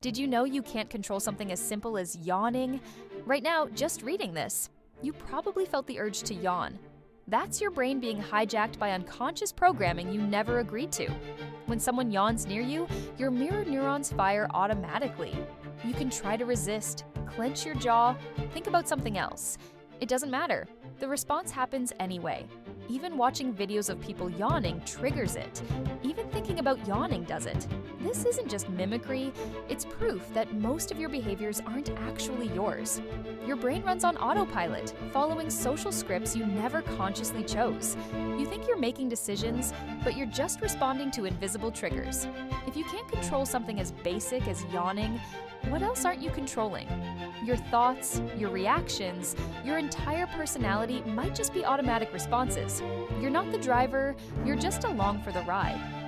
Did you know you can't control something as simple as yawning? Right now, just reading this, you probably felt the urge to yawn. That's your brain being hijacked by unconscious programming you never agreed to. When someone yawns near you, your mirror neurons fire automatically. You can try to resist, clench your jaw, think about something else. It doesn't matter. The response happens anyway. Even watching videos of people yawning triggers it. Even thinking about yawning does it. This isn't just mimicry, it's proof that most of your behaviors aren't actually yours. Your brain runs on autopilot, following social scripts you never consciously chose. You think you're making decisions, but you're just responding to invisible triggers. If you can't control something as basic as yawning, what else aren't you controlling? Your thoughts, your reactions, your entire personality might just be automatic responses. You're not the driver, you're just along for the ride.